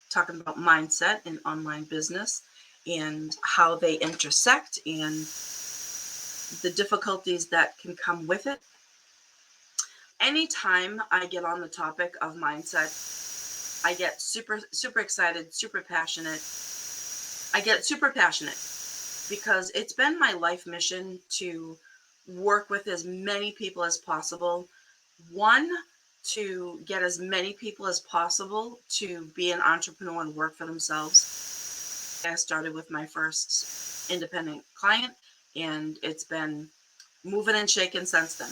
talking about mindset and online business and how they intersect and the difficulties that can come with it. Anytime I get on the topic of mindset, I get super excited, super passionate. I get super passionate because it's been my life mission to work with as many people as possible. One, to get as many people as possible to be an entrepreneur and work for themselves. I started with my first independent client, and it's been moving and shaking since then.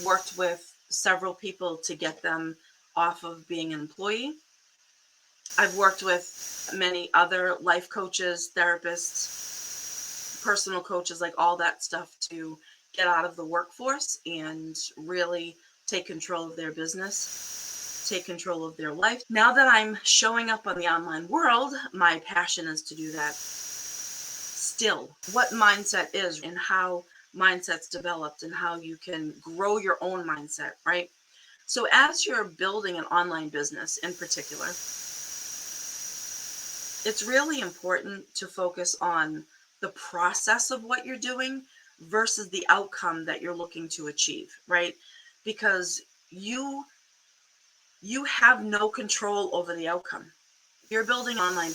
Worked with several people to get them off of being an employee. I've worked with many other life coaches, therapists, personal coaches, like all that stuff to get out of the workforce and really take control of their business, take control of their life. Now that I'm showing up on the online world, my passion is to do that still. What mindset is and how mindset's developed and how you can grow your own mindset, right? So as you're building an online business in particular, it's really important to focus on the process of what you're doing versus the outcome that you're looking to achieve, right? Because you have no control over the outcome. You're building online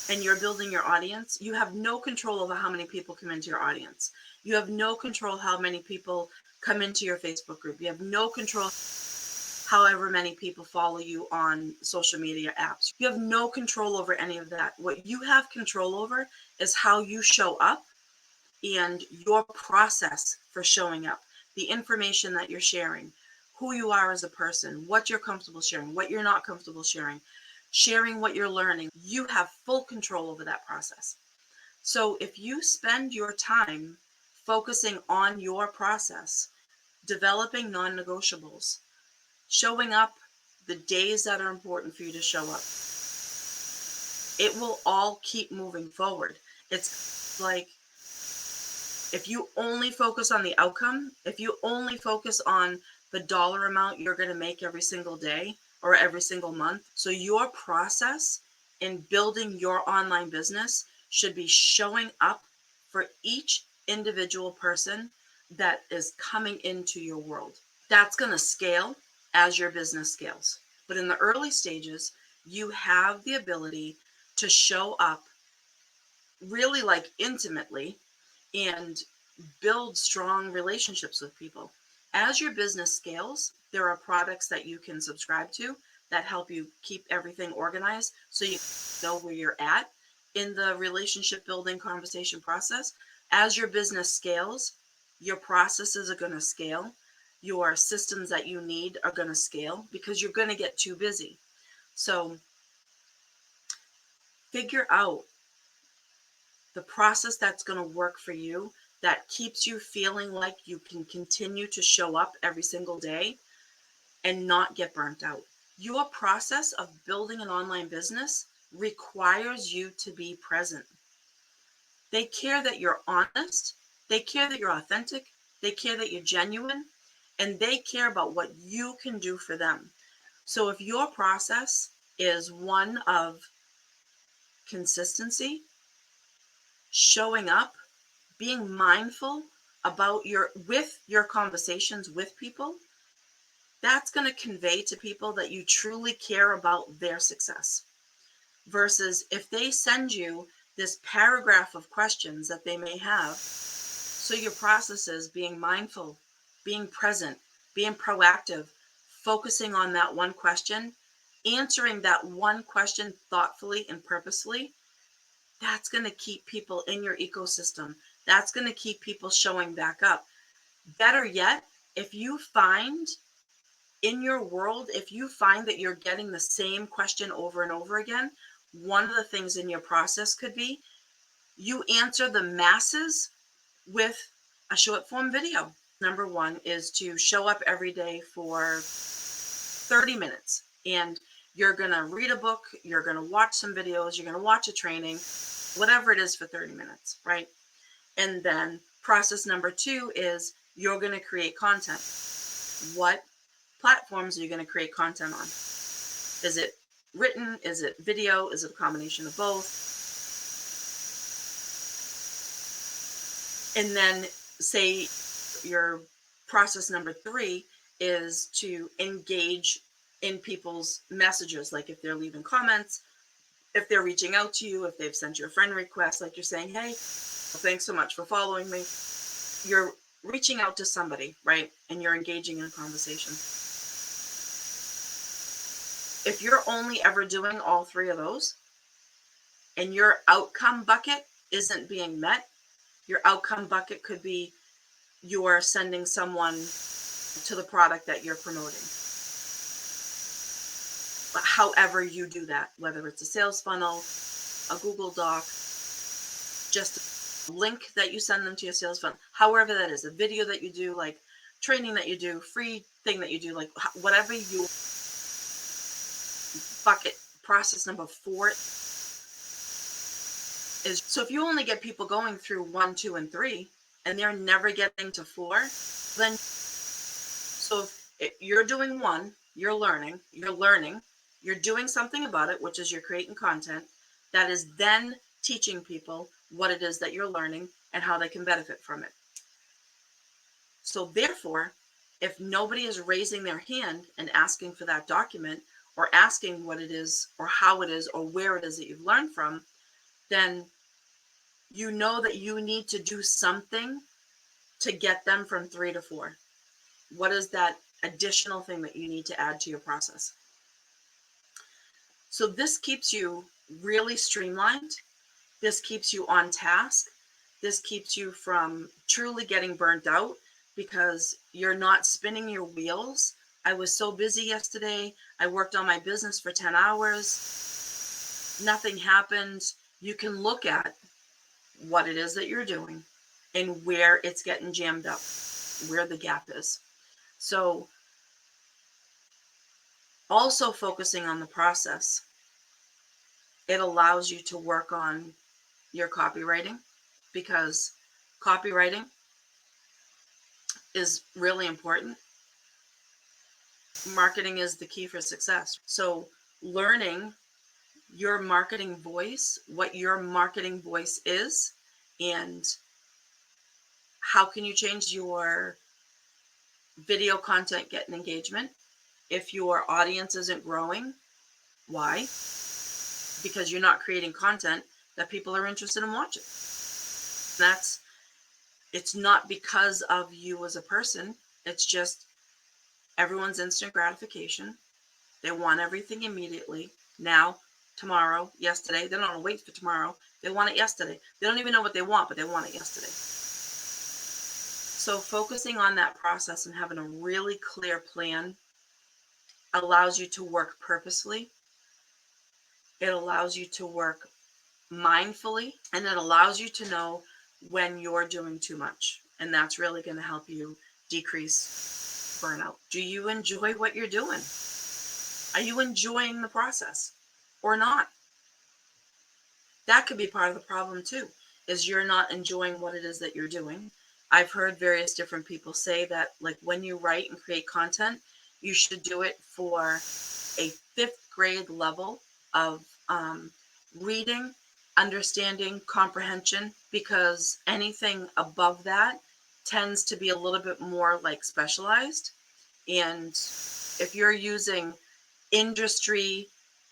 and you're building your audience. You have no control over how many people come into your audience. You have no control how many people come into your Facebook group. You have no control however many people follow you on social media apps. You have no control over any of that. What you have control over is how you show up and your process for showing up, the information that you're sharing, who you are as a person, what you're comfortable sharing, what you're not comfortable sharing what you're learning. You have full control over that process. So if you spend your time focusing on your process, developing non-negotiables, showing up the days that are important for you to show up, it will all keep moving forward. It's like if you only focus on the outcome, if you only focus on the dollar amount you're going to make every single day or every single month, so your process in building your online business should be showing up for each individual person that is coming into your world. That's going to scale as your business scales. But in the early stages, you have the ability to show up really like intimately and build strong relationships with people. As your business scales, there are products that you can subscribe to that help you keep everything organized so you know where you're at in the relationship building conversation process. As your business scales, your processes are going to scale. Your systems that you need are going to scale because you're going to get too busy. So figure out the process that's going to work for you, that keeps you feeling like you can continue to show up every single day and not get burnt out. Your process of building an online business requires you to be present. They care that you're honest, they care that you're authentic, they care that you're genuine, and they care about what you can do for them. So if your process is one of consistency, showing up, being mindful about your conversations with people, that's going to convey to people that you truly care about their success. Versus if they send you this paragraph of questions that they may have, so your process is being mindful, being present, being proactive, focusing on that one question, answering that one question thoughtfully and purposefully, that's going to keep people in your ecosystem. That's going to keep people showing back up. Better yet, if you find in your world, if you find that you're getting the same question over and over again, one of the things in your process could be you answer the masses with a short form video. Number one is to show up every day for 30 minutes. And you're going to read a book, you're going to watch some videos, you're going to watch a training, whatever it is for 30 minutes, right? And then process number two is you're going to create content. What platforms are you going to create content on? Is it written? Is it video? Is it a combination of both? And then say your process number 3 is to engage in people's messages. Like if they're leaving comments, if they're reaching out to you, if they've sent you a friend request, like you're saying, hey, thanks so much for following me. You're reaching out to somebody, right? And you're engaging in a conversation. If you're only ever doing all 3 of those and your outcome bucket isn't being met, your outcome bucket could be you're sending someone to the product that you're promoting. But however you do that, whether it's a sales funnel, a Google Doc, just a link that you send them to your sales funnel, however that is, a video that you do, like training that you do, free thing that you do, like whatever your bucket process number 4 is. So if you only get people going through 1, 2, and 3, and they're never getting to 4, then so if you're doing 1, you're learning, you're doing something about it, which is you're creating content that is then teaching people what it is that you're learning and how they can benefit from it. So therefore, if nobody is raising their hand and asking for that document or asking what it is or how it is or where it is that you've learned from, then you know that you need to do something to get them from 3 to 4. What is that additional thing that you need to add to your process? So this keeps you really streamlined. This keeps you on task. This keeps you from truly getting burnt out because you're not spinning your wheels. I was so busy yesterday. I worked on my business for 10 hours. Nothing happened. You can look at what it is that you're doing and where it's getting jammed up, where the gap is. So also focusing on the process, it allows you to work on your copywriting, because copywriting is really important. Marketing is the key for success. So learning your marketing voice, what your marketing voice is, and how can you change your video content, get an engagement. If your audience isn't growing, why? Because you're not creating content that people are interested in watching. It's not because of you as a person. It's just everyone's instant gratification. They want everything immediately, now, tomorrow, yesterday. They don't want to wait for tomorrow. They want it yesterday. They don't even know what they want, but they want it yesterday. So focusing on that process and having a really clear plan allows you to work purposefully. It allows you to work mindfully, and it allows you to know when you're doing too much. And that's really going to help you decrease burnout. Do you enjoy what you're doing? Are you enjoying the process or not? That could be part of the problem too, is you're not enjoying what it is that you're doing. I've heard various different people say that, like, when you write and create content, you should do it for a 5th grade level of reading, understanding, comprehension, because anything above that tends to be a little bit more like specialized. And if you're using industry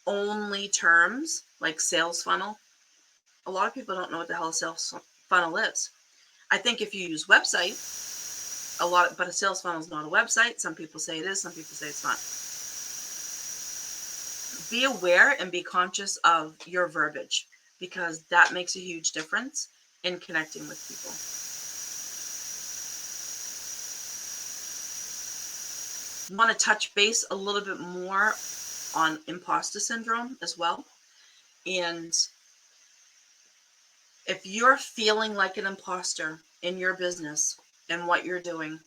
only terms like sales funnel, a lot of people don't know what the hell a sales funnel is. I think if you use website, but a sales funnel is not a website. Some people say it is, some people say it's not. Be aware and be conscious of your verbiage, because that makes a huge difference in connecting with people. I want to touch base a little bit more on imposter syndrome as well. And if you're feeling like an imposter in your business and what you're doing,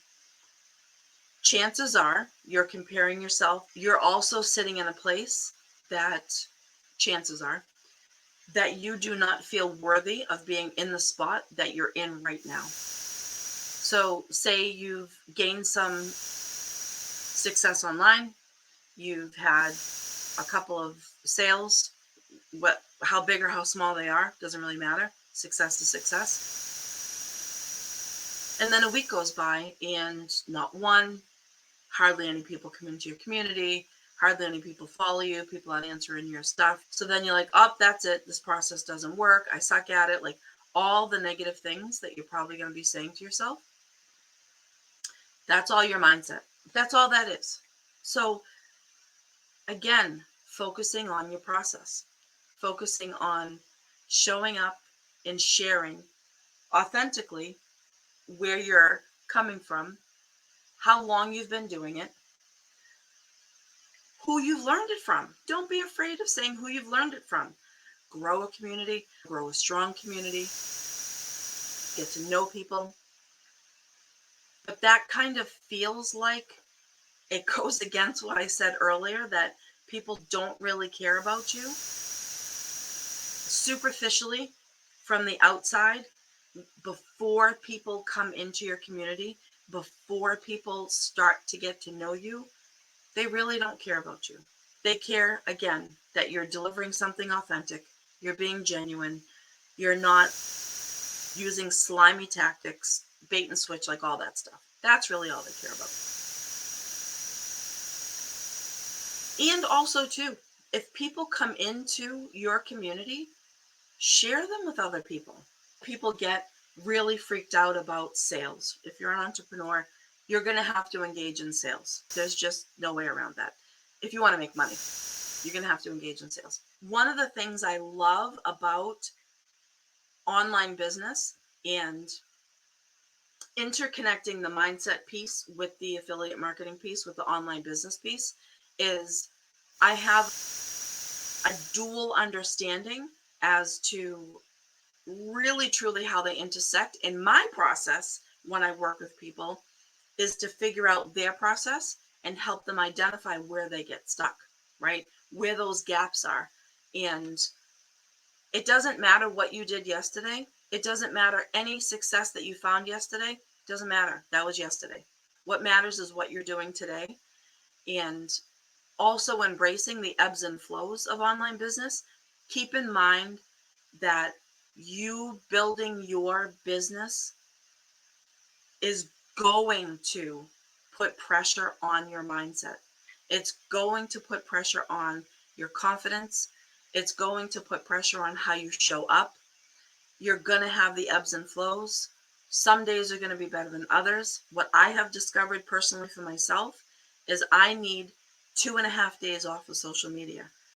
chances are you're comparing yourself. You're also sitting in a place that chances are that you do not feel worthy of being in the spot that you're in right now. So say you've gained some success online, you've had a couple of sales, how big or how small they are, doesn't really matter. Success is success. And then a week goes by and not one, hardly any people come into your community, hardly any people follow you, people aren't answering your stuff. So then you're like, oh, that's it. This process doesn't work. I suck at it. Like all the negative things that you're probably going to be saying to yourself. That's all your mindset. That's all that is. So again, focusing on your process, focusing on showing up and sharing authentically where you're coming from, how long you've been doing it, who you've learned it from. Don't be afraid of saying who you've learned it from. Grow a community, grow a strong community, get to know people. But that kind of feels like it goes against what I said earlier, that people don't really care about you. Superficially, from the outside, before people come into your community, before people start to get to know you, they really don't care about you. They care, again, that you're delivering something authentic, you're being genuine, you're not using slimy tactics, bait and switch, like all that stuff. That's really all they care about. And also, too, if people come into your community, share them with other people. People get really freaked out about sales. If you're an entrepreneur, you're going to have to engage in sales. There's just no way around that. If you want to make money, you're going to have to engage in sales. One of the things I love about online business and interconnecting the mindset piece with the affiliate marketing piece, with the online business piece, is I have a dual understanding as to really truly how they intersect. In my process, when I work with people, is to figure out their process and help them identify where they get stuck, right? Where those gaps are. And it doesn't matter what you did yesterday. It doesn't matter any success that you found yesterday. It doesn't matter. That was yesterday. What matters is what you're doing today. And also embracing the ebbs and flows of online business. Keep in mind that you building your business is going to put pressure on your mindset. It's going to put pressure on your confidence. It's going to put pressure on how you show up. You're going to have the ebbs and flows. Some days are going to be better than others. What I have discovered personally for myself is I need 2.5 days off of social media.